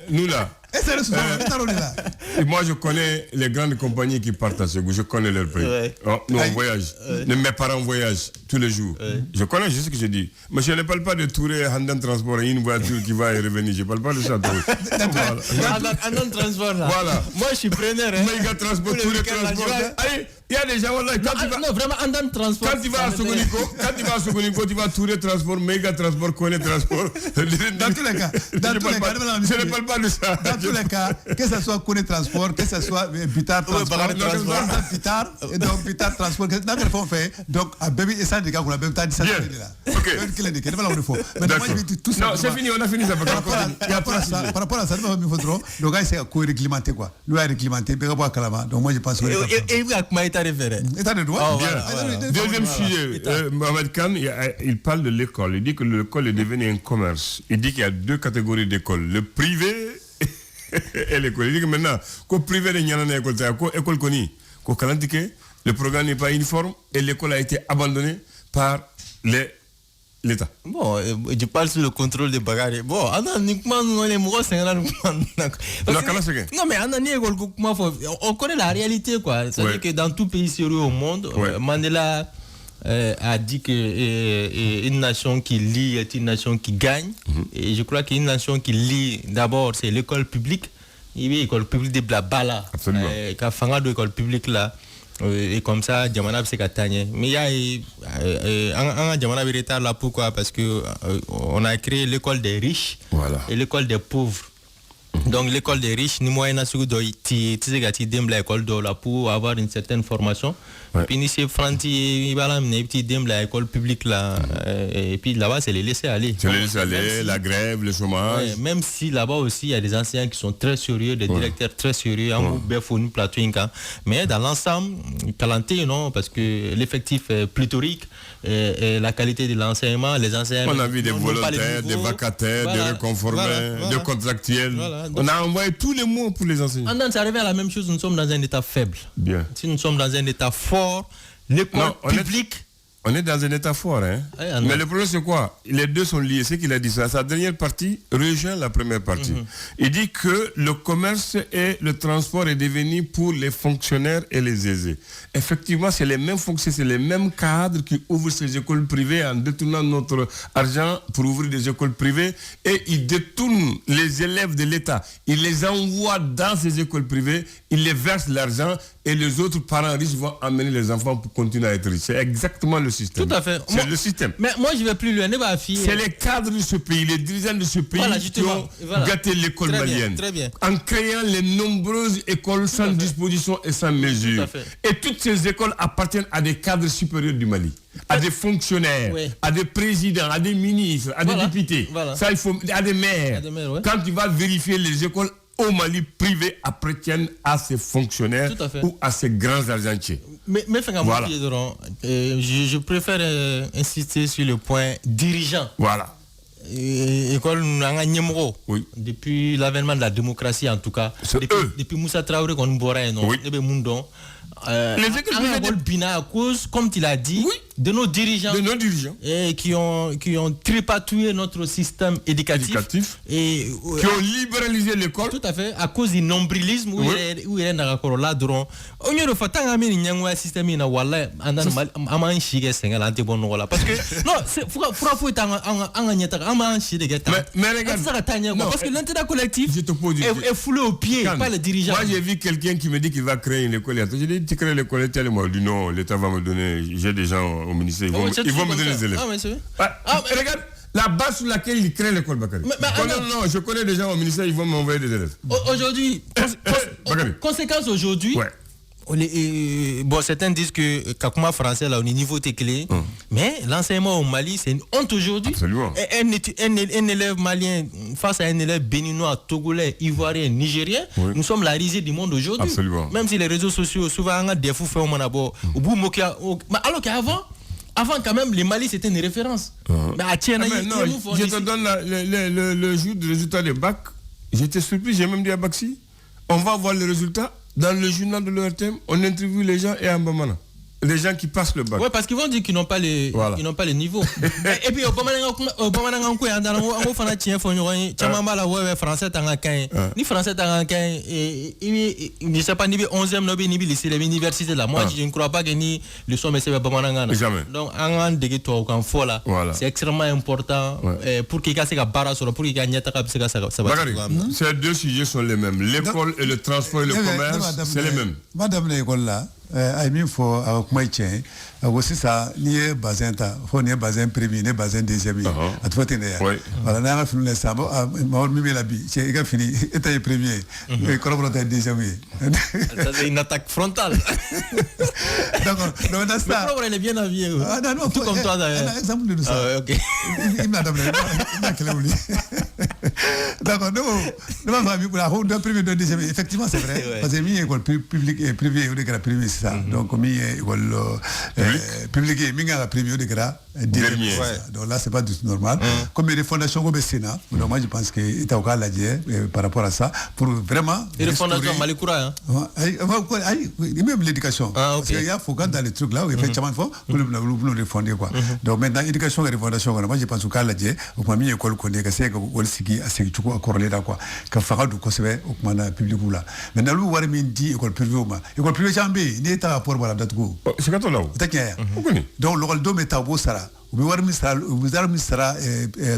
Nous là. Et moi, je connais les grandes compagnies qui partent à Ségou. Je connais leur prix. Nous, on voyage. Mes parents voyagent tous les jours. Je connais, je sais ce que je dis. Mais je ne parle pas de Touré, Handan Transport, une voiture qui va et revenir. Je ne parle pas de ça. Handan Transport, là. Voilà. Moi, je suis preneur. Méga Transport, Touré Transport. Il y a des gens là. Non, vraiment, Handan Transport. Quand tu vas à Sogonico, tu vas Touré Transport, Méga Transport, Kone Transport. Dans tous les cas, je ne parle pas de ça. Dans tous les cas, que ce soit Kone Transport, que ce soit Bitar Transport, Bitar, et donc Bitar Transport, dans quel fond fait, donc à Baby et ça, des gars, on a même pas dit ça. Ok. Non, c'est fini, on a fini ça. Par rapport à ça, il faut trop. Le gars, c'est à co-réglementer quoi. Lui a réglementé, donc moi je pense que. Et vous, à quoi il t'a référé? État de droit. Deuxième sujet, Mohamed Khan, il parle de l'école. Il dit que l'école est devenue un commerce. Il dit qu'il y a deux catégories d'écoles. Le privé et l'école. Il dit que maintenant, qu'au privé, il y a une école, école connue. Qu'au Kalantique, le programme n'est pas uniforme et l'école a été abandonnée par l'État. Bon, je parle sur le contrôle des bagages. Bon, on connaît la réalité, quoi. C'est-à-dire que dans tout pays sérieux au monde, Mandela a dit qu'une nation qui lit est une nation qui gagne. Et je crois qu'une nation qui lit, d'abord, c'est l'école publique. Et l'école publique de Blabala. Absolument. Quand on a l'école publique là, et comme ça, Djamana c'est gagné. Mais il y a un Djamana retard là, pourquoi? Parce que on a créé l'école des riches et l'école des pauvres. Donc l'école des riches, ni moyen national l'école pour avoir une certaine formation. Puis ni c'est Franti, l'école publique là, et puis là-bas c'est les laisser aller. C'est les laisser aller, la grève, le chômage. Même si là-bas aussi il y a des enseignants qui sont très sérieux, des directeurs très sérieux, mais dans l'ensemble, Kalanté non, parce que l'effectif est pléthorique, et la qualité de l'enseignement, les enseignants. On a vu des volontaires, des vacataires, des reconformés, des contractuels. On a envoyé tous les mots pour les enseignants. Ça revient à la même chose, nous sommes dans un état faible. Bien. Si nous sommes dans un état fort, l'école publique... On est dans un état fort, hein. Mais le problème c'est quoi? Les deux sont liés. C'est qu'il a dit ça. Sa dernière partie rejoint la première partie. Il dit que le commerce et le transport est devenu pour les fonctionnaires et les aisés. Effectivement, c'est les mêmes fonctionnaires, c'est les mêmes cadres qui ouvrent ces écoles privées en détournant notre argent pour ouvrir des écoles privées, et ils détournent les élèves de l'État. Ils les envoient dans ces écoles privées, ils les versent l'argent, et les autres parents riches vont amener les enfants pour continuer à être riches. C'est exactement le système. Tout à fait. C'est le système. Mais moi, je vais plus loin. C'est les cadres de ce pays, les dirigeants de ce pays qui ont gâté l'école malienne. Très bien. En créant les nombreuses écoles sans disposition et sans mesure. Et toutes ces écoles appartiennent à des cadres supérieurs du Mali. À des fonctionnaires, à des présidents, à des ministres, à des députés. Ça, il faut, à des maires. Quand tu vas vérifier les écoles au Mali privées appartiennent à ces fonctionnaires ou à ces grands argentiers. Mais voilà. Je préfère insister sur le point dirigeant. Voilà. École depuis l'avènement de la démocratie en tout cas. Depuis Moussa Traoré qu'on boirait non. Les écoles bina à cause, comme tu l'as dit, de nos dirigeants, et qui ont tripatouillé notre système éducatif et qui ont libéralisé l'école. Tout à fait, à cause du nombrilisme où il est dans la drone. On y refait un ami un système ina wala andan aman shige sengal anti bon wala parce que non c'est faut un nyata aman shige gata. Mais regarde ça parce que l'intérêt collectif est foulé au pied par les dirigeants. Moi j'ai vu quelqu'un qui me dit qu'il va créer une école. Je dis tu crées l'école telle, moi je dis non, l'État va me donner, j'ai des gens au ministère, ils vont me donner les élèves. Regarde la base sur laquelle ils créent l'école Bakary. Non, je connais des gens au ministère, ils vont m'envoyer des élèves. Aujourd'hui, conséquence aujourd'hui. Bon, certains disent que Kakuma français là, on est niveau clé, mais l'enseignement au Mali, c'est une honte aujourd'hui. Absolument. Un élève malien face à un élève béninois, togolais, ivoirien, nigérien, nous sommes la risée du monde aujourd'hui. Absolument. Même si les réseaux sociaux, souvent, on a des fous faits au Manabo, alors qu'avant, quand même, les Mali, c'était une référence. Mais je te donne le jour du résultat des bacs. J'étais surpris, j'ai même dit à Baxi, on va voir les résultats. Dans le journal de l'ORTM, on interviewe les gens et en Bamana. les gens qui passent le bac. Oui, parce qu'ils vont dire qu'ils n'ont pas les, ils n'ont pas les niveaux. Et puis, français ni français ni sais pas ni 11e ni lycée l'université là. Moi, je ne crois pas que ni le somme c'est pas jamais. Donc, c'est extrêmement important pour qu'il y ait pour qu'il y ait ces deux sujets sont les mêmes. L'école et le transport et le commerce, c'est les mêmes. Madame l'école là, I mean for our maïtien, aussi ça, ni bazin ta, faut ni bazin premier, ni bazin deuxième. À toi t'es né. Voilà, n'a pas fini le samedi, m'a mis la vie. C'est égal fini, était premier, et collaborateur deuxième. Ça c'est une attaque frontale. D'accord. Donc dans ça. Le problème est bien habillé. Ah non, tout comme toi d'ailleurs. Un exemple de ça. Ah ok. Il m'a donné, il m'a qu'elle a oublié. D'accord. Nous m'avons mis pour la route d'un premier, d'un deuxième. Effectivement, c'est vrai. Parce que mi école publique et privée, au décret privé, c'est ça. Donc mi école publique et mi la privée au décret dernier. Donc là, c'est pas du tout normal. Comme les fondations comme le Sénat, donc moi je pense que il t'a encore la dire par rapport à ça pour vraiment. Et les fondations Malikoura, hein. Même l'éducation. Parce qu'il y a faut quand dans les trucs là, effectivement, il faut pour le fonder quoi. Donc maintenant, éducation et les fondations, moi je pense que la dire, au premier école qu'on est cassé, qu'on sigi à ce que tu vois corrélé là quoi. Quand Farad ou Kosovo, au moment public ou là. Maintenant, nous voir dit école privée ou pas. École privée jambé, il est à rapport à la date go. C'est quand on l'a. Donc le do meta beau sara. Ou bien ministère, ou bien ministère,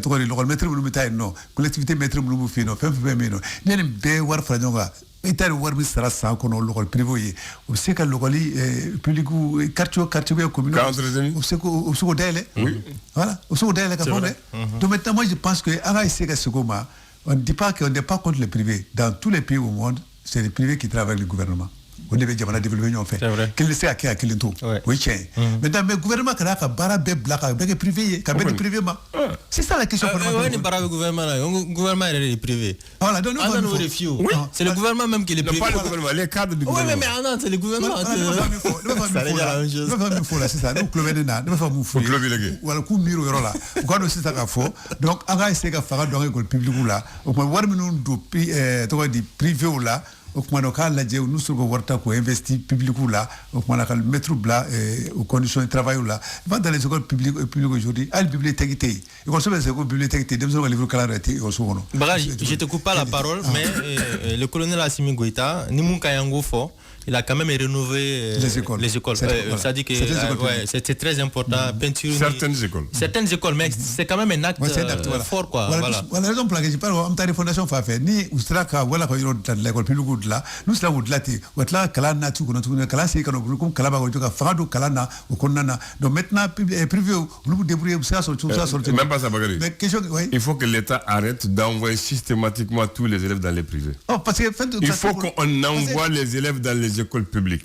toi le maître ou le métier non, collectivité maître ou le fino, femme non. N'y a pas war frajonga. État war ministère sans qu'on le rôle privé. Ou c'est que le rôle public ou quartier communal. Ou c'est qu'au délai. Voilà. Au second délai qu'à fond. Donc maintenant moi je pense que à essayer que ce comment on ne dit pas qu'on n'est pas contre le privé. Dans tous les pays au monde, c'est les privés qui travaillent avec le gouvernement. On devait dire la développement en fait. Qu'il sait à qui tout. Oui tiens. Maintenant le gouvernement qui a bara black avec privé, qui a privé ma. C'est ça la question fondamentale. Oui, bara gouvernement là, gouvernement est privé. Voilà, donc c'est le gouvernement même qui est privé. Pas le gouvernement, les cadres du gouvernement. Oui, mais non, c'est le gouvernement. Ça n'est pas la même chose. Nous faisons faux là, c'est ça. Nous clover na, nous faisons faux. Voilà, coup miro yoro là. Quand nous c'est ça qu'a faux. Donc on va essayer de faire dans l'école publique là. On va voir nous du privé là. Au moment où la Dieu nous sommes warta ko investi public là au moment où mettre bla aux conditions de travail là va dans les écoles publiques aujourd'hui à la bibliothèque et on se met aux bibliothèques nous sommes livre calendrier et on se voit je te coupe pas la parole mais le colonel Assimi Goïta ni mun kayango fo il a quand même rénové les écoles. Ça dit que c'est très important. Peinture. Certaines écoles, mais c'est quand même un acte fort quoi. Voilà la raison pour laquelle je parle en tant que fondation Fafé ni Oustraka voilà quand il l'école publique là nous cela vous lati voilà kalana tu connais tout kalana c'est quand on comme kalaba ko joka fado kalana au konnana donc maintenant privé vous débrouillez ça sur tout ça sur même pas ça Bakary. Mais question il faut que l'État arrête d'envoyer systématiquement tous les élèves dans les privés. Parce que il faut qu'on envoie les élèves dans les écoles publiques.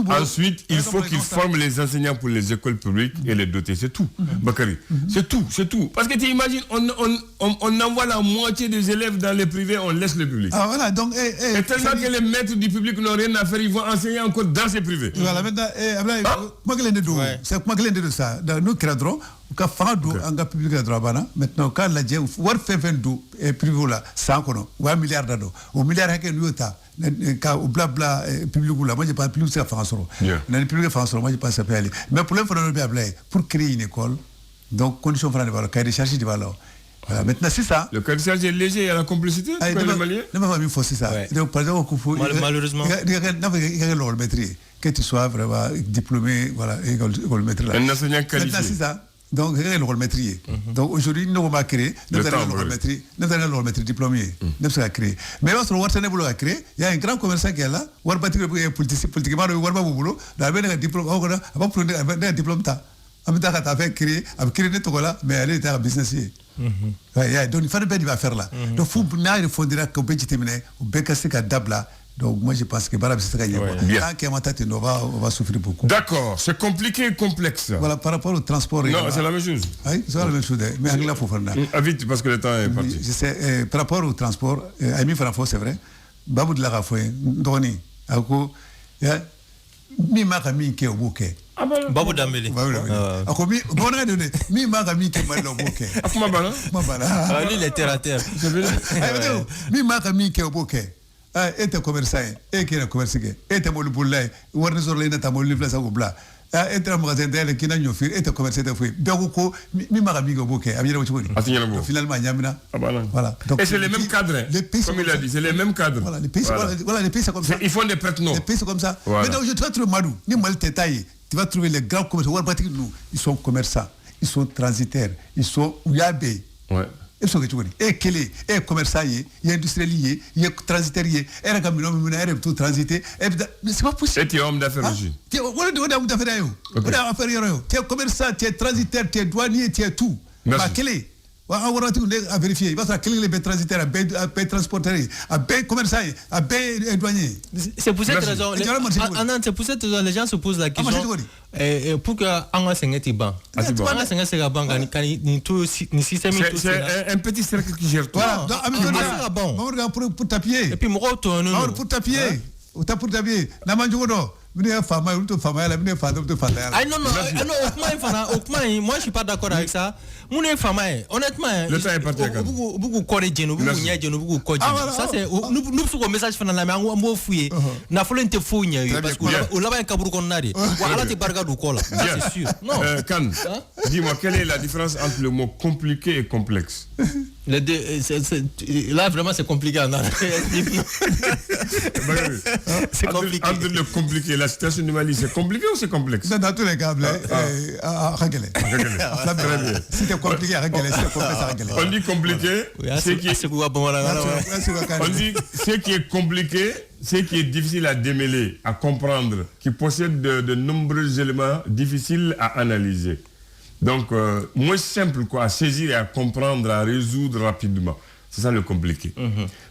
Ensuite, il faut qu'ils forment les enseignants pour les écoles publiques et les doter. C'est tout, Bakary. C'est tout. Parce que tu imagines, on envoie la moitié des élèves dans les privés, on laisse le public. Ah voilà, donc... Et tellement que les maîtres du public n'ont rien à faire, ils vont enseigner encore dans ces privés. Voilà, maintenant, moi que l'un de ça, nous créons ka fanga do anga public la droit maintenant quand la djé war fefen do et privé là 100 kono 1 milliard d'ado au milliard haké nuota ka au blabla public là moi je pas plus ça fanga soro na public fanga soro moi je pas ça peut aller mais pour l'info pour créer une école donc condition fanga de valeur cahier de charge de valeur voilà, maintenant c'est ça le cahier de charge est léger, il y a la complicité les Maliens ne m'a pas mis faut c'est ça donc par exemple malheureusement il y a le maîtrise que tu sois vraiment diplômé voilà école maîtrise là un enseignant qualifié maintenant c'est ça. Donc, il y a le rôle maîtrier. Donc, aujourd'hui, nous avons créé, nous avons le rôle maîtrier diplômé. Nous avons créé. Mais lorsque nous avons créé, il y a un grand commerçant qui est là, il y a un politiquement, il y a un boulot, il y a un diplôme, il y a un diplôme. Il y a un créé, il a créé des trucs là, mais elle est un business. Donc, il faut bien faire là. Donc, il faut dire que vous terminer, vous pouvez casser la table. Donc moi je pense que on va souffrir beaucoup. D'accord, c'est compliqué et complexe. Voilà, par rapport au transport. Non, c'est la même chose. Oui, c'est la même chose. Mais il faut faire vite parce que le temps est parti. Je sais, par rapport au transport, Ami Franfo, c'est vrai. Babou de la Rafoy, Doni, Ako, mi maka mi ke obuke. Babou Dambélé. Ako mi bona donné, mi maka mi ke mal obuke. Akuma bala. Mabala. Lui il est terre à terre. Mi maka mi ke obuke. Et commerçant, et qui est commerçant, et t'es mon boulot, ou un réseau là, t'as mon livre là, ça ou bla. entra magasin d'ailleurs qui n'a pas fait et te commercer de fouille donc mi maramigo bokeh amira wuchuri finalement nyamina voilà et c'est les mêmes cadres comme il a dit c'est les mêmes cadres voilà les pays c'est comme ça ils font des prête-noms les pays c'est comme ça mais donc je te trouve Madou ni mal détaillé tu vas trouver les grands commerçants nous ils sont commerçants ils sont transitaires ils sont ouyabé ils sont et commerçants il y a industriels il y a transitaires il y a tout transité mais c'est pas possible et tu es homme d'affaires aussi tu es homme d'affaires tu es commerçant tu es transitaire tu es douanier tu es tout quel on va vérifier parce que les transitaires les transporteurs les commerçants les douaniers c'est pour cette raison c'est pour cette raison les gens se posent la question pour que anga sengeti ban anga sengeti ban ni tout ni système c'est un petit cercle qui gère tout pour tapier et puis pour tapier ou pour tapier na manjugo ah non, moi je suis pas d'accord avec ça. Honnêtement, le temps est parti. Ça c'est nous sur message final la mais on fouiller. Na follen te fouiller parce que là-bas un kaburu qu'on a dit. Voilà te barga du cola. C'est sûr. Non. Kan, dis-moi quelle est la différence entre le mot compliqué et complexe? Là vraiment c'est compliqué. C'est compliqué. Entre le compliqué, la situation du Mali, c'est compliqué ou c'est complexe? Dans tous les cas, c'était compliqué à régler, c'était complexe à régler. On dit compliqué, on dit ce qui est compliqué, ce qui est difficile à démêler, à comprendre, qui possède de nombreux éléments difficiles à analyser. Donc, moins simple quoi, à saisir et à comprendre, à résoudre rapidement. C'est ça le compliqué.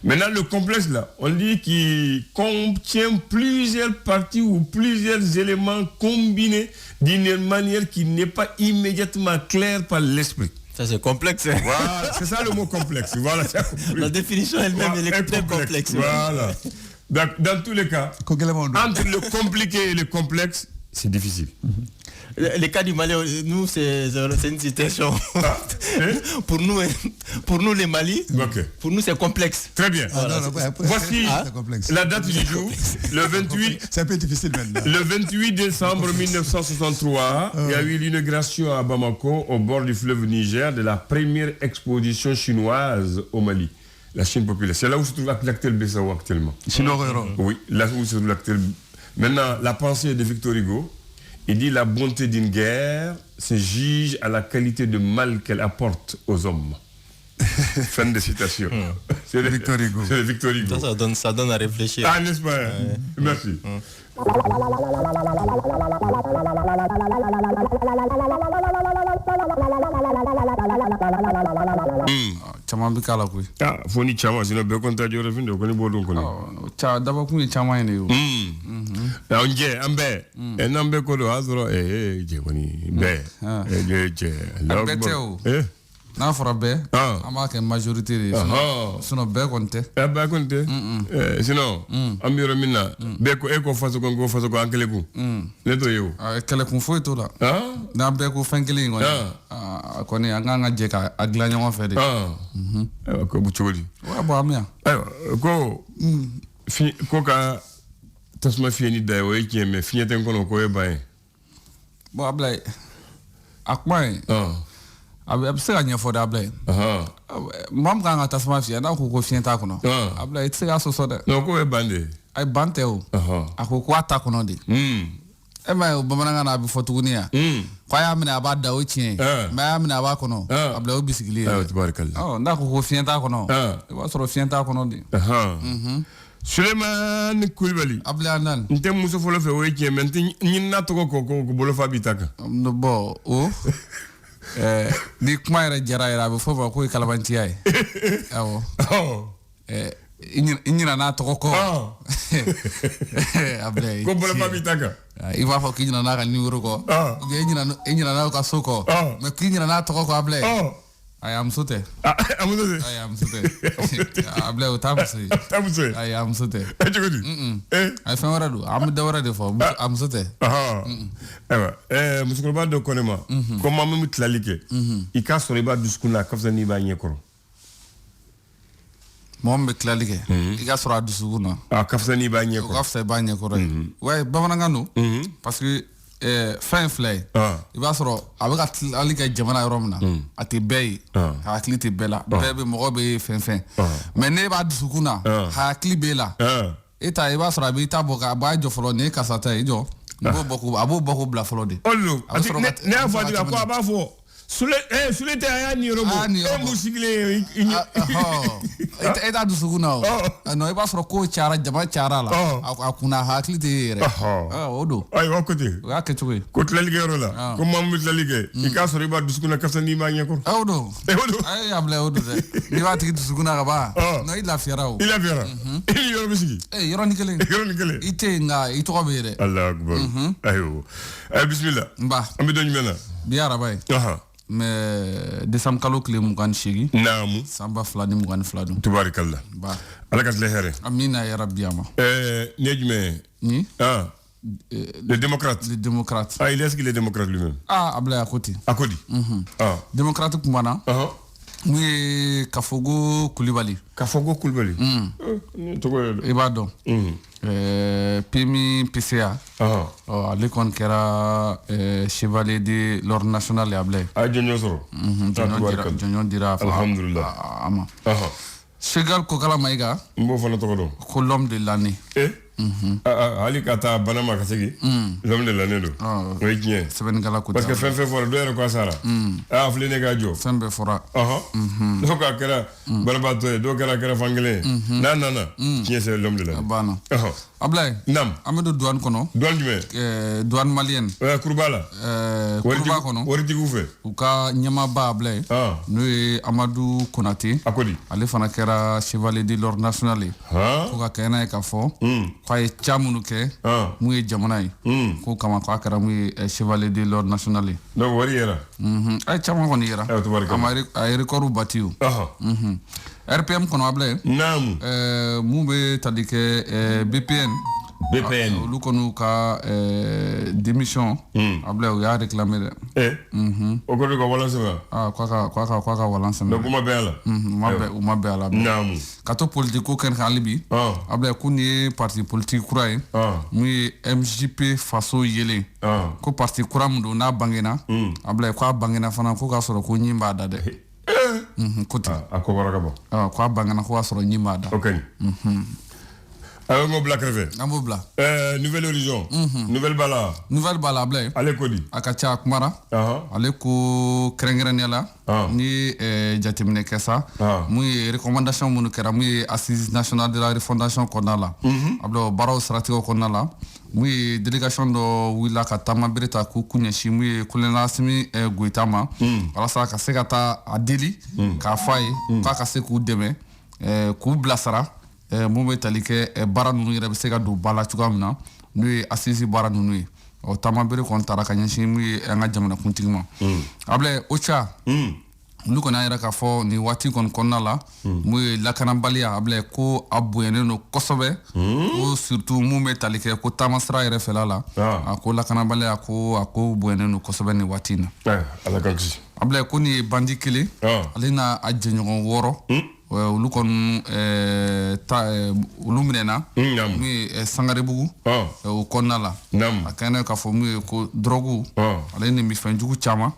Maintenant, le complexe, là, on dit qu'il contient plusieurs parties ou plusieurs éléments combinés d'une manière qui n'est pas immédiatement claire par l'esprit. Ça, c'est complexe. Voilà, c'est ça le mot complexe. Voilà, la définition elle-même, elle est très complexe. Voilà. Dans tous les cas, entre le compliqué et le complexe, c'est difficile. Les cas du Mali, nous, c'est une situation. Pour nous, les Mali, pour nous, c'est complexe. Très bien. Voici la date du jour, le 28. C'est un peu difficile maintenant. Le 28 décembre 1963, il y a eu l'inauguration à Bamako, au bord du fleuve Niger, de la première exposition chinoise au Mali. La Chine populaire. C'est là où se trouve l'actuel Bissau actuellement. Oui, là où se trouve l'actuel. Maintenant, la pensée de Victor Hugo. Il dit la bonté d'une guerre se juge à la qualité de mal qu'elle apporte aux hommes. Fin de citation. C'est Victor Hugo. C'est Victor Hugo. Ça donne à réfléchir. Ah, n'est-ce pas? Merci. Chaman bi kala koy foni chama sino be konta jore findo ko ni bodon ko ni cha daba ku chama ne yo onje ambe enambe ko do azro je woni be je logbo na fora be ama ke majorité de sino be konte be konte sino ambiro minna be ko eko faso ko go faso ko ankele ku le to yo kele kun foi to la na be ko fankele ngoni ko ni anga je ka agla nyoma fe de ko bu chori wa ba amia ko ko ka tasma fini da o yake me finyeten kono ko e bae bo ablay akmai abse ganya for da ablay mam ganga tasma fi na ko fienta kono ablay tse aso so de no ko e bande ay bante o akoko ata kono de ema o bamananga na bi fotugunia kwa ya mina ba da o chien ma ya mina ba kono ablay o bisikili tabarakallah nda ko fienta kono e wa so fienta kono de Suleiman Koulibaly ablanan nte muso folo fe o yake men nyina to ko bolo fa bitaka no bo o ni kuma era jara era be fo ba ko kalabanti ay awo inyina na to ko ablay ko bolo fa bitaka i va fo kinyina na ka numéro ko inyina na ka soko me kinyina na to ko ablay I am sote. I am sote. Ablay o tamse. Tamse. I am sote. I found radu. Am dawra de fo. Am sote. Musukoba do konema. Comment même tlalike. I ka sori ba duskuna kafza ni ba nyekoro. Mom be tlalike. I ka sori duskuna. Kafza ni ba nyekoro. Kafza ba nyekoro. Ouais, ba mananga no. Parce que fɛn filɛ i b'a sɔrɔ a bɛ ka hali ka jamana yɔrɔ min na a tɛ bɛɛ ye hakili tɛ bɛɛ la bɛɛ bɛ mɔgɔ bɛ fɛn mais ne b'a dusukun na hakili b'e la e ta i b'a sɔrɔ a b'i ta bɔ a b'a jɔ fɔlɔ ni karisa ta ye i jɔ a b'o bɔ k'o bila fɔlɔ de ne y'a fɔ a ko a b'a fɔ Sule tɛ a y'a niyɔrɔ bɔ e mun sigilen e t'a dusukun na o non i b'a sɔrɔ ko cayara jama cayara la a kunna hakili tɛ ye yɛrɛ o don ayiwa ko ten o y'a kɛ cogo ye ko tilalikɛyɔrɔ la ko maa min bɛ tilali kɛ i k'a sɔrɔ i b'a dusukun na kasa n'i m'a ɲɛkɔrɔ o don ayi a bila o don dɛ n'i b'a tigi dusukun na ka ban non i lafiyara o i lafiyara i ni yɔrɔ bɛ sigi yɔrɔnin kelen i tɛ yen nka i tɔgɔ bɛ yen dɛ Alahu akibaru ayiwa bisimila an bɛ dɔn jumɛn na bi araba ye mais décembre kalo tile 28 naamu san 2022 don tubaarikala ala ka tile hɛrɛ amina ya rabbi ama ni ye jumɛn ye les démocrates il est-ce qu'il est démocrate lui-même abla à côté démocrate kumana mun ye Kafogo Kulibali i b'a dɔn PMI PCA ale kɔni kɛra chevalier de l'ordre national ye abla a jɔnjɔn sɔrɔ jɔnjɔn dira alhamdulillah a ma Segal Kokala Maïga n b'o fana tɔgɔ dɔn ko l'homme de l'année hali ka taa bana ma ka segin l'homme de l'année don o ye tiɲɛ sɛbɛnnikɛla ko parce que fɛn fɔra dɔ yɛrɛ ko a sara a filɛ ne k'a jɔ fɛn bɛɛ fɔra dɔw k'a kɛra banabaatɔ ye dɔw kɛra fankelen ye n'a nana tiɲɛ c'est l'homme de l'année a banna Ablaye nam an bɛ don douane kɔnɔ douane jumɛn douane malienne kuruba la kuruba kɔnɔ waritigiw fɛ u ka ɲɛmaaba Ablaye n'o ye Amadou Konate a ko di ale fana kɛra chevalier de l'ordre national ye ko ka kɛ n'a ye k'a fɔ k'a ye ca minnu kɛ mun ye jamana ye ko kama k'a kɛra mun ye chevalier de l'ordre national ye donc wari yɛrɛ a ye caman kɔni yɛrɛ a ye record bati o RPM kɔnɔ Ablaye naamu mun bɛ tali kɛ BPN olu kɔni ka démission Ablaye u y'a réclamé dɛ o ko de ka walan sɛbɛn k'a ka walan sɛbɛn donc kuma bɛn a la u ma bɛn a la naamu ka to politique ko kɛnɛ kan hali bi Ablaye ko nin ye parti politique kura ye mun ye MJP faso yelen ko parti kura min don n'a bangena Ablaye k'a bangena fana ko k'a sɔrɔ ko ɲi b'a da dɛ ko ten a ko bara ka bɔ k'a bangena ko k'a sɔrɔ ɲi b'a da ok an b'o bila kɛrɛfɛ an b'o bila nouvelle horizon nouvelle bala Ablaye ale ko di a ka ca a kumara ale ko kɛrɛnkɛrɛnnenya la ni jateminɛ kɛ sa mun ye recommandation minnu kɛra mun ye assise nationale de la refondation kɔnɔna la Ablaye o baaraw siratigɛw kɔnɔna la mun ye délégation dɔ wulila ka taama bere ta k'u kun ɲɛsin mun ye Kolonɛli Asimi Goyita ma walasa ka se ka taa a deli k'a fɔ a ye k'a ka se k'u dɛmɛ k'u bilasira mun bɛ tali kɛ baara ninnu yɛrɛ bɛ se ka don ba la cogoya min na n'o ye assise baara ninnu ye taama bere kɔni taara ka ɲɛsin mun ye an ka jamanakuntigi ma Ablaye OCHA olu kɔni y'a yɛrɛ k'a fɔ nin waati kɔni kɔnɔna la mun ye lakanabaliya Ablaye ko a bonyalen don kosɛbɛ ko surtout mun bɛ tali kɛ ko taama sira yɛrɛ fɛla la a ko lakanabaliya ko a ko bonyalen don kosɛbɛ nin waati in na ala ka kisi Ablaye ko nin ye bandi kelen ale n'a a jɛɲɔgɔn 6 olu kɔni olu minɛna mun ye Sangarebugu o kɔnɔna la a kɛnɛ k'a fɔ mun ye ko drogue ale ni mifɛnjugu caman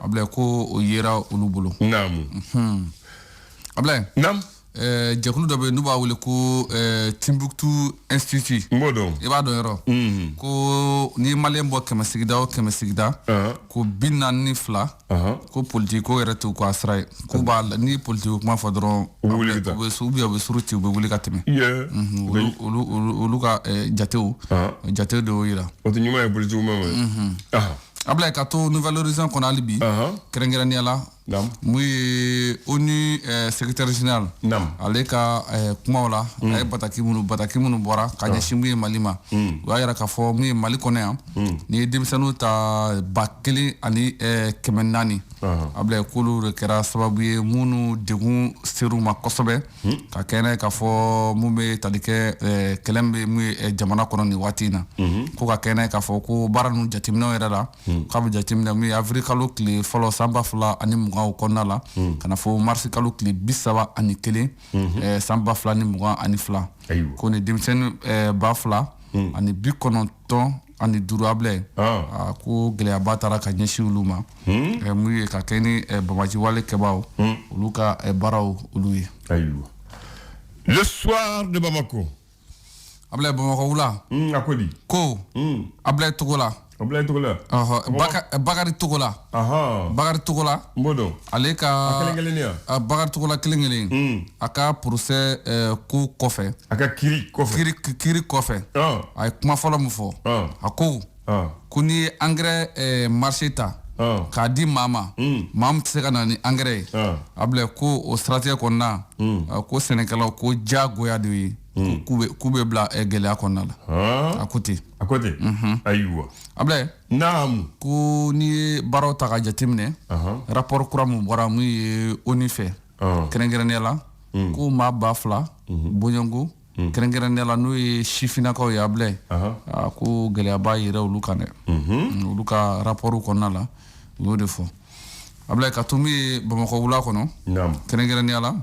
Ablaye ko o yera olu bolo Ablaye jɛkulu dɔ bɛ yen n'u b'a wele ko Timbuktu Institute n b'o dɔn i b'a dɔn yɔrɔ ko ni maliyɛn bɔ 100 sigida o 100 sigida ko 42 ko politique ko yɛrɛ t'u ka sira ye k'u b'a la ni politique kuma fɔ dɔrɔn u bɛ suru ci u bɛ wuli ka tɛmɛ olu ka jatew de y'o yira o tɛ ɲuman ye politique ma Ablaye ka to nouvelle horizon kɔnɔ hali bi kɛrɛnkɛrɛnnenya la mun ye ONU secrétaire général ale ka kumaw la a ye bataki minnu bɔra ka ɲɛsin mun ye Mali ma u y'a yira k'a fɔ mun ye Mali kɔnɔ yan ni ye denmisɛnninw ta 1400 Ablaye k'olu de kɛra sababu ye minnu degun ser'u ma kosɛbɛ ka kɛnɛ k'a fɔ mun bɛ tali kɛ kɛlɛ bɛ mun ye jamana kɔnɔ nin waati in na ko ka kɛnɛ k'a fɔ ko baara ninnu jateminɛw yɛrɛ la k'a bɛ jateminɛ mun ye avril kalo tile fɔlɔ san 2020 o kɔnɔna la ka na fɔ mars kalo tile 31 san 2022 ko ni denmisɛnnin 2000 ani 90 ani duru ablɛ ko gɛlɛyaba taara ka ɲɛsin olu ma mun ye ka kɛ ni bamaji wale kɛbaw olu ka baaraw olu ye. Ayiwa. Le soir de Bamako. Ablɛ Bamako wula. A ko di. Ko. Ablɛ Togola. Ablɛ Togola. Bakari Togola. Bakari Togola. Mbodo. Ale ka Bakari Togola kelen a ka procès ko kɔfɛ. A ka kiiri kɔfɛ. Kiiri kɔfɛ. A ye kuma fɔlɔ min fɔ. A ko ni engrais marché ta. K'a di maa ma maa min tɛ se ka na ni engrais ye a bila ko o siratigɛ kɔnɔna ko sɛnɛkɛlaw ko diyagoya de ye k'u bɛ bila gɛlɛya kɔnɔna la a ko ten. A ko ten. Ayiwa. a bila naamu ko n'i ye baaraw ta ka jateminɛ rapport kura min bɔra mun ye ONU fɛ kɛrɛnkɛrɛnnenya la ko maa 2000 bɔɲɔnko kɛrɛnkɛrɛnnenya la n'o ye sifinnakaw ye a bila ko gɛlɛyaba yɛrɛ olu kan dɛ olu ka rapportw kɔnɔna la u y'o de fɔ a bila ka to min ye Bamakɔ wula kɔnɔ kɛrɛnkɛrɛnnenya la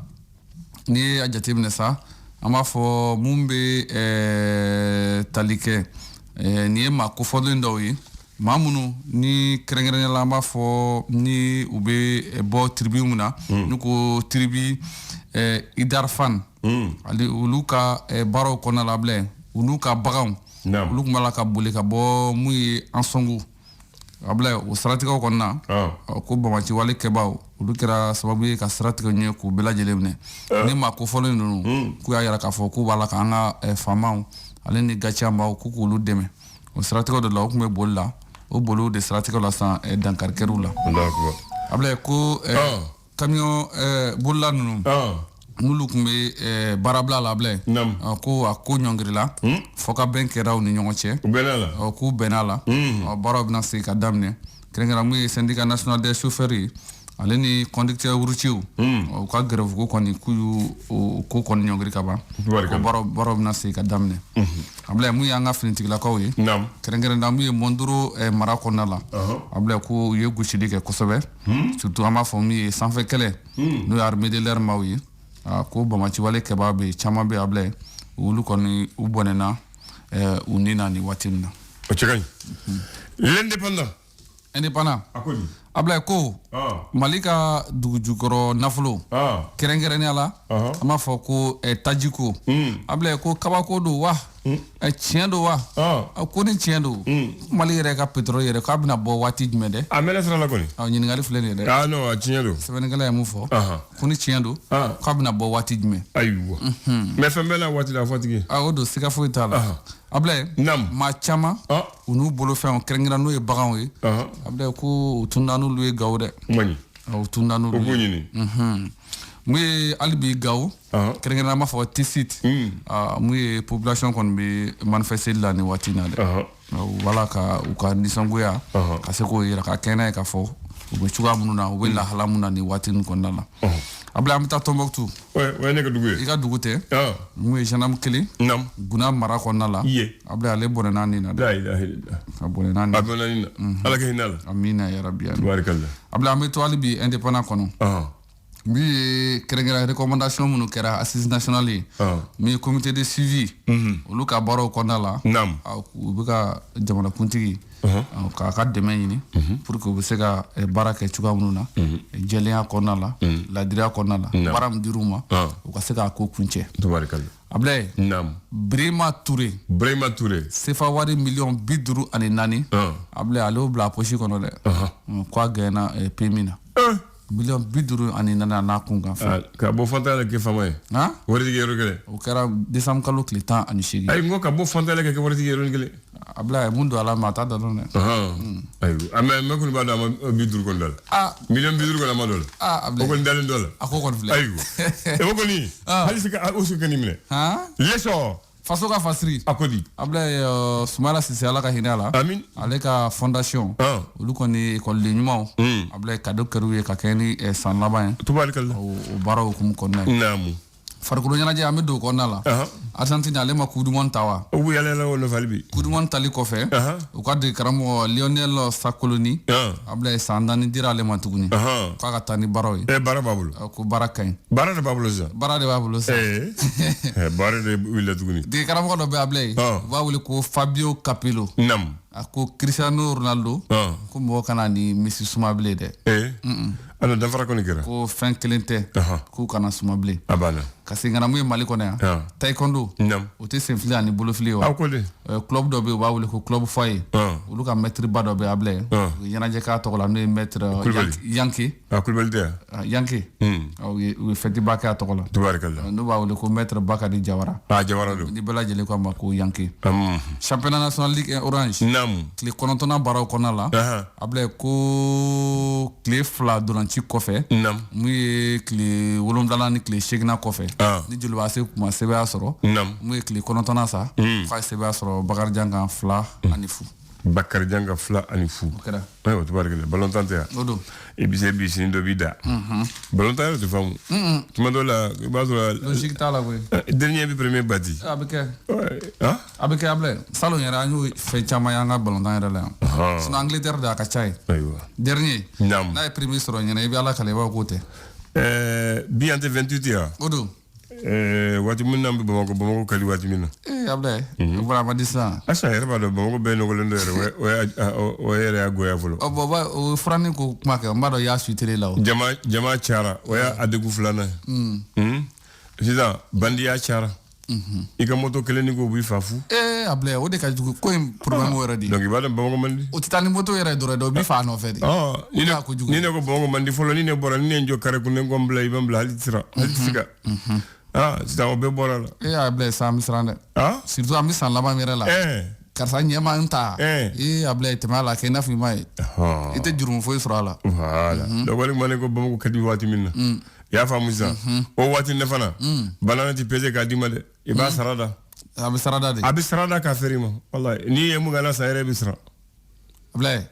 n'i ye a jateminɛ sa an b'a fɔ mun bɛ tali kɛ nin ye maa kofɔlen dɔw ye maa minnu ni kɛrɛnkɛrɛnnenya la an b'a fɔ ni u bɛ bɔ tribu min na n'u ko tribu Idarfan olu ka baaraw kɔnɔna la bila olu ka baganw olu tun b'a la ka boli ka bɔ mun ye Ansongo a bila o siratigɛw kɔnɔna ko bamaci wale kɛbaw olu kɛra sababu ye ka siratigɛ ɲɛ k'u bɛɛ lajɛlen minɛ ni maa kofɔlen ninnu k'u y'a yira k'a fɔ k'u b'a la k'an ka faamaw ale ni gaciyanbaw k'olu dɛmɛ o siratigɛw de la o tun bɛ boli la o boliw de siratigɛw la san dankarikɛriw la a bila ko camion bolila ninnu n'olu tun bɛ baarabila la bila ko a ko ɲɔngirila fɔ ka bɛn kɛra u ni ɲɔgɔn cɛ k'u bɛnna la baaraw bɛna segin ka daminɛ kɛrɛnkɛrɛnnenya mun ye syndicat national des chauffeurs ye ale ni conducteur routiers u ka grève ko kɔni k'u y'u ko kɔni ɲɔngiri ka ban baaraw bɛna segin ka daminɛ a bila mun y'an ka finitigilakaw ye kɛrɛnkɛrɛnnenya mun ye Mondoro mara kɔnɔna la a bila ko u ye gosili kɛ kosɛbɛ surtout an b'a fɔ min ye sanfɛ kɛlɛ n'o ye armée de l'air maaw ye ko bamaci wale kɛbaa bɛ caman bɛ a bila olu kɔni u bɔnɛna u ni na ni waati min na o cɛ ka ɲi l'indépendant a ko a bila ko Mali ka dugujukɔrɔ nafolo kɛrɛnkɛrɛnnenya la an b'a fɔ ko tajiko a bila ko kabako don wa tiɲɛ don wa ko ni tiɲɛ don Mali yɛrɛ ka pétrole yɛrɛ k'a bɛna bɔ waati jumɛn dɛ a mɛnɛ sira la kɔni ɲininkali filɛ nin ye dɛ non tiɲɛ don sɛbɛnnikɛla ye mun fɔ ko ni tiɲɛ don k'a bɛna bɔ waati jumɛn ayiwa mais fɛn bɛɛ la waati la fɔtigi o don siga foyi t'a la a bila maa caman u n'u bolofɛnw kɛrɛnkɛrɛn n'o ye baganw ye a bila ko u tunda n'olu ye Gawo dɛ u tunda n'olu ye mun ye hali bi Gawo kɛrɛnkɛrɛn an b'a fɔ T-site mun ye population kɔni bɛ manifester la ni waati in na dɛ wala ka u ka nisɔngoya ka se k'o yira ka kɛ n'a ye k'a fɔ u bɛ cogoya minnu na u bɛ lahala minnu na ni waati in kɔnɔna la a bila an bɛ taa Tombouctou o ye ne ka dugu ye i ka dugu tɛ mun ye gendarme kelen Guna mara kɔnɔna la a bila ale bɔnɛna nin na dɛ a bɔnɛna nin na Ala ka hinɛ la amina yarabi tubaarikala a bila an bɛ to hali bi indépendant kɔnɔ min ye kɛrɛnkɛrɛn recommandation minnu kɛra assise nationale ye min ye comité de suivi olu ka baaraw kɔnɔna la u bɛ ka jamanakuntigi k'a ka dɛmɛ ɲini pour que u bɛ se ka baara kɛ cogoya minnu na jɛlenya kɔnɔna la ladiriya kɔnɔna la baara min dir'u ma u ka se k'a ko kuncɛ a bila yen Birima Touré sefa wari miliyɔn 54 a bila ale y'o bila a poche kɔnɔ dɛ k'a gɛnna PMI na miliyɔn 54 n'a kun kan fɛ ka bɔ Fantayala kɛ faama ye waritigi yɔrɔ kelen o kɛra décembre kalo tile 18 ayi n ko ka bɔ Fantayala kɛ waritigi yɔrɔ kelen a bila mun don a la mais a t'a da dɔn dɛ ayiwa mais kɔni b'a dɔn a ma 50 kɔni dɔ la miliyɔn 50 kɔni a ma dɔ la o kɔni dalen dɔ la a ko kɔni filɛ ayiwa o kɔni hali se ka o su kɛ nin minɛ lesɔn faso ka fasiri a ko di a bila Sumala Sise Ala ka hinɛ a la ale ka fondation olu kɔni ekɔliden ɲumanw a bila cadeau kɛr'u ye ka kɛ ni san laban ye tubaarikala o baara hukumu kɔnɔna ye naamu farikolo ɲɛnajɛ an bɛ don o kɔnɔna la Argentine ale ma coupe du monde ta wa o bɛ yala o nɔfɛ hali bi coupe du monde tali kɔfɛ u ka dege karamɔgɔ Lionel Sakoloni a bila san 4 dira ale ma tuguni k'a ka taa ni baaraw ye baara b'a bolo ko baara ka ɲi baara de b'a bolo sisan baara de b'a bolo sisan baara de wulila tuguni dege karamɔgɔ dɔ bɛ a bila yen u b'a wele ko Fabio Capello Ako Cristiano Ronaldo. Ko mo kana ni Messi sumable de. Alors dafara ko ni kera. Ko fin kelente. Ko kana sumable. Abana. Kasi ngana mu Mali ko ne. Taekwondo. Nam. O te sen fili ani bolo fili o. Ko de. Club do be o ba wole ko club foyer. Olu ka maître ba do be able. Yana je ka to la no maître Yankee. Kulbali de. Yankee. O feti ba ka to la. Tabarakallah. No ba wole ko maître Bakari Jawara. Jawara do. Ni bela jele ko ma ko Yankee. Championnat national Ligue 1 Orange. Nam. Kile konontona baraw kɔnɔ la able ko kile fila dolanci kɔfɛ mu ye kile 7 ni kile 8 kɔfɛ ni joli b'a se kuma sɛbɛya sɔrɔ mu ye kile 9 sa k'a sɛbɛya sɔrɔ Bakarijan kan 2 ani 0 Bakarijan kan 2 ani 0 ayiwa tubarikala ballon tan tɛ yan i bɛ se bi sini dɔ b'i da ballon tan yɛrɛ tɛ faamu tuma dɔ la i b'a sɔrɔ logique t'a la koyi dernier bi premier bati a bɛ kɛ a bɛ kɛ abilɛ salon yɛrɛ an y'o fɛn caman y'an ka ballon tan yɛrɛ la yan sinon Angleterre de a ka ca ye dernier n'a ye premier sɔrɔ ɲɛna i bɛ ala kale i b'a k'o tɛ bi an tɛ 28 yan o don waati min na an bɛ Bamako kali waati min na abilɛ voilà ma di sisan asa yɛrɛ b'a dɔn Bamako bɛɛ nɔgɔlen dɔ yɛrɛ o yɛrɛ y'a goya fɔlɔ o furanin ko kuma kɛ n b'a dɔn i y'a suitrer la o jama cayara o y'a degun filanan ye sisan bandiya cayara i ka moto kelen ni ko b'i fa fu abilɛ o de ka jugu ko in problème yɛrɛ de donc i b'a dɔn Bamako man di o tɛ taa ni moto yɛrɛ dɔrɔn o b'i fa nɔfɛ de ni ne ko Bamako man di fɔlɔ ni ne bɔra ni ne jɔ kare kun ne ko n bila i bɛ n bila hali tɛ se ka sisan o bɛɛ bɔra la abilɛ sa an bɛ siran dɛ surtout an bɛ san laban yɛrɛ la karisa ɲɛma n ta abilɛ tɛmɛ a la kɛ i n'a fɔ i m'a ye i tɛ jurumu foyi sɔrɔ a la voilà donc walima ne ko Bamako ka di waati min na i y'a faamu sisan o waati ne fana banana tɛ pese k'a d'i ma dɛ i b'a sara da a bɛ sarada de a bɛ sarada k'a feere i ma walayi n'i ye mun kana san yɛrɛ bɛ siran abilɛ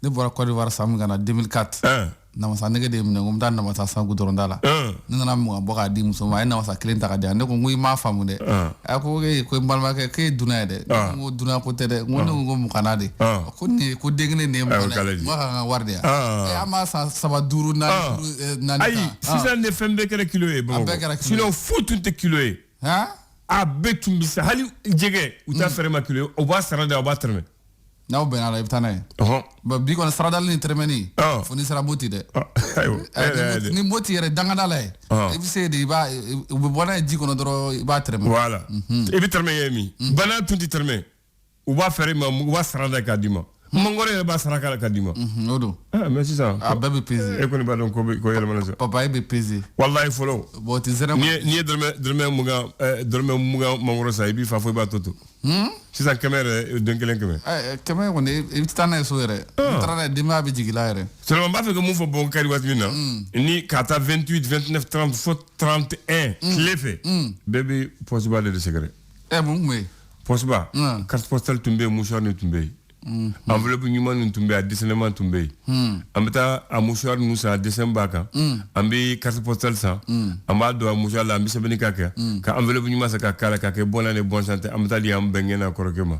ne bɔra Côte d'Ivoire san min kana 2004 namasa nege de minɛ ko n bɛ taa namasa san gudɔrɔnda la ne nana mun ka bɔ k'a di muso ma a ye namasa kelen ta ka di yan ne ko n ko i m'a faamu dɛ a ko ko n balimakɛ k'e ye dunan ye dɛ n ko dunan ko tɛ dɛ n ko ne ko mun kana de ko nin ye ko den kelen de ye mun kana n ko a ka kan ka wari de yan an b'a san 3 5 4 naani ayi sisan de fɛn bɛɛ kɛra kilo ye Bamakɔ sinon fu tun tɛ kilo ye a bɛɛ tun bɛ sa hali jɛgɛ u t'a fɛrɛ ma kilo ye o b'a sara de o b'a tɛrɛmɛ n'aw bɛnna la i bɛ taa n'a ye bi kɔni saradali ni tɛrɛmɛni fo ni sera moti dɛ ni moti yɛrɛ dangada la ye i bɛ se de u bɛ bɔ n'a ye ji kɔnɔ dɔrɔn i b'a tɛrɛmɛ voilà i bɛ tɛrɛmɛ ye min bana tun tɛ tɛrɛmɛ u b'a fɛrɛ ma u b'a sarada k'a d'i ma mangoro yɛrɛ b'a saraka k'a d'i ma o don mais sisan a bɛɛ bɛ pese e kɔni b'a dɔn ko yɛlɛmana sa papa e bɛ pese walayi fɔlɔ bon tɛ zɛrɛ n'i ye dɔrɔmɛ mugan mangoro sa i b'i fa fo i b'a to sisan kɛmɛ yɛrɛ den kelen kɛmɛ kɔni i bɛ taa n'a ye so yɛrɛ i taara n'a ye denbaya bɛ jigin la yɛrɛ seulement n b'a fɛ ka mun fɔ Bamako kari waati min na ni k'a taa 28 29 30 fo 31 tile fɛ bɛɛ bɛ pɔsiba de sɛgɛrɛ mun tun bɛ yen pɔsiba carte postale tun bɛ yen mouchoir ni tun bɛ yen enveloppe ɲuman ninnu tun bɛ yen a dessinement tun bɛ yen an bɛ taa a mouchoir ninnu san a dessin b'a kan an bɛ carte postale san an b'a don a mouchoir la an bɛ sɛbɛnni k'a kɛ ka enveloppe ɲuman san k'a k'a la k'a kɛ bon année bonne santé an bɛ taa di an bɛnkɛ n'a kɔrɔkɛ ma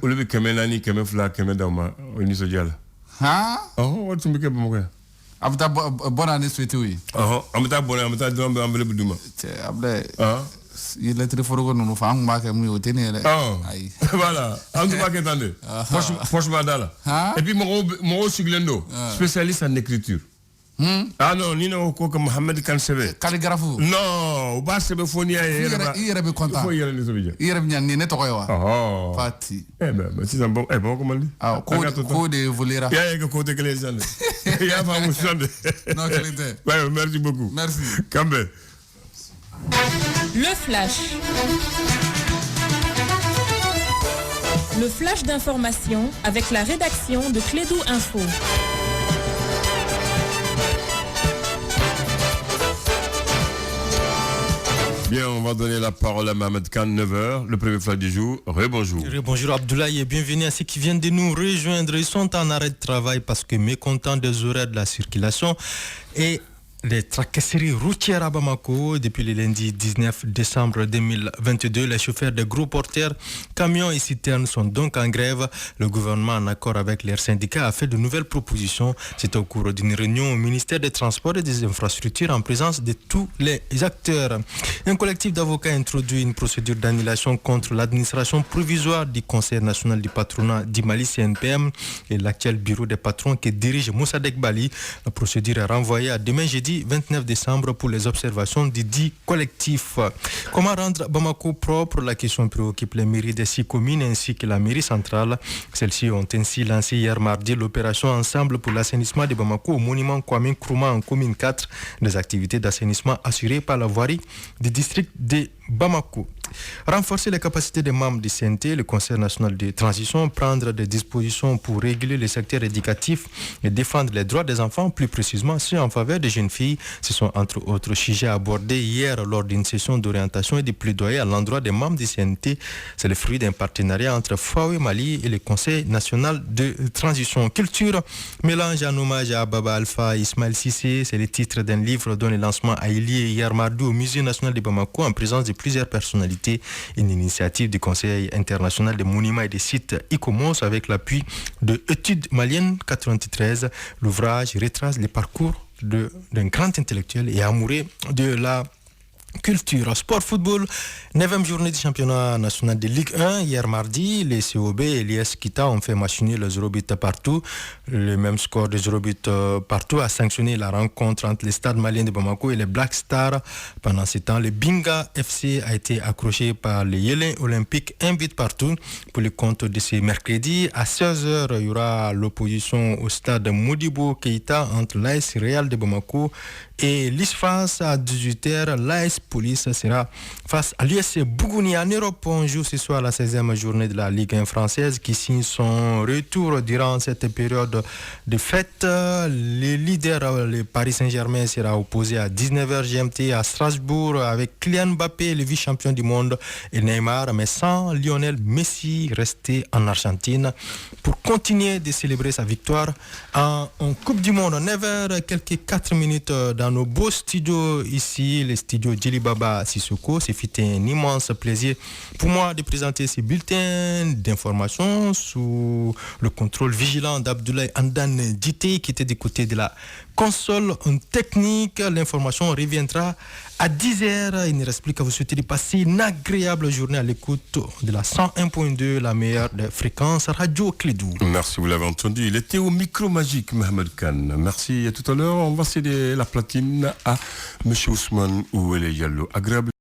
olu bɛ 400 400 500 d'aw ma o nisɔndiya la wari tun bɛ kɛ Bamakɔ yan a bɛ taa bonne année souhaité o ye an bɛ taa bonne an bɛ taa dɔrɔn bɛ enveloppe d'u ma i ye lettre foroko ninnu fɔ an tun b'a kɛ mun ye o tɛ ne yɛrɛ ayi voilà an tun b'a kɛ tan de poche b'a da la et puis mɔgɔw sigilen don spécialiste en écriture non ni ne ko ko Mohamed Kan sɛbɛ calligraphe non u b'a sɛbɛ fo n'i y'a ye i yɛrɛ bɛ content fo i yɛrɛ nisɔn bɛ diya i yɛrɛ bɛ ɲa nin ne tɔgɔ ye wa Fati sisan Bamakɔ man di ko de évoluera i y'a ye que ko tɛ kelen ye sisan de i y'a faamu sisan de non kelen tɛ merci beaucoup merci Kambɛ. Le flash. Le flash d'information avec la rédaction de Clédou Info. Bien, on va donner la parole à Mohamed Kan, 9h, le premier flash du jour. Rebonjour. Bonjour Abdoulaye et bienvenue à ceux qui viennent de nous rejoindre. Ils sont en arrêt de travail parce que mécontents des horaires de la circulation et les tracasseries routières à Bamako. Depuis le lundi 19 décembre 2022, les chauffeurs de gros porteurs, camions et citernes sont donc en grève. Le gouvernement, en accord avec leurs syndicats, a fait de nouvelles propositions. C'est au cours d'une réunion au ministère des Transports et des Infrastructures en présence de tous les acteurs. Un collectif d'avocats a introduit une procédure d'annulation contre l'administration provisoire du Conseil national du patronat du Mali, CNPM, et l'actuel bureau des patrons que dirige Moussa Dekbali. La procédure est renvoyée à demain jeudi 29 décembre pour les observations du dit collectif. Comment rendre Bamako propre? La question préoccupe les mairies des 6 communes ainsi que la mairie centrale. Celles-ci ont ainsi lancé hier mardi l'opération Ensemble pour l'assainissement de Bamako au monument Kwame Nkrumah en commune 4, des activités d'assainissement assurées par la voirie du district de Bamako. Renforcer les capacités des membres du CNT, le Conseil national de transition, prendre des dispositions pour réguler le secteur éducatif et défendre les droits des enfants, plus précisément ceux en faveur des jeunes filles. Ce sont entre autres sujets abordés hier lors d'une session d'orientation et de plaidoyer à l'endroit des membres du CNT. C'est le fruit d'un partenariat entre FAO Mali et le Conseil national de transition. Culture, mélange en hommage à Baba Alpha Ismaël Cissé, c'est le titre d'un livre dont le lancement a eu lieu hier mardi au Musée national de Bamako en présence de plusieurs personnalités. Une initiative du Conseil international des monuments et des sites ICOMOS avec l'appui de Études maliennes 93. L'ouvrage retrace le parcours d'un grand intellectuel et amoureux de la culture. Sport football, 9e journée du championnat national de Ligue 1. Hier mardi, les COB et l'IS Kita ont fait machiner le 0-but partout. Le même score de 0-but partout a sanctionné la rencontre entre les Stades Maliens de Bamako et les Black Stars. Pendant ce temps, le Binga FC a été accroché par les Yélin Olympiques, 1 but partout. Pour le compte de ce mercredi, à 16h, il y aura l'opposition au stade Modibo Keita entre l'AS Real de Bamako et l'ISFAS. À 18h, l'AS Police sera face à l'US Bougouni. En Europe, on joue ce soir la 16e journée de la Ligue 1 française qui signe son retour durant cette période de fête. Le leader, le Paris Saint-Germain, sera opposé à 19h GMT à Strasbourg avec Kylian Mbappé, le vice-champion du monde, et Neymar, mais sans Lionel Messi, resté en Argentine pour continuer de célébrer sa victoire en Coupe du Monde. 9h, quelques 4 minutes dans nos beaux studios ici, les studios Djilibaba Sissoko. C'est un immense plaisir pour moi de présenter ces bulletins d'information sous le contrôle vigilant d'Abdoulaye Andan Dité qui était du côté de la console technique. L'information reviendra à 10h. Il ne reste plus qu'à vous souhaiter de passer une agréable journée à l'écoute de la 101.2, la meilleure des fréquences Radio Clédou. Merci, vous l'avez entendu. Il était au micro magique, Mohamed Khan. Merci, à tout à l'heure. On va céder la platine à M. Ousmane Ouele Diallo. Agréable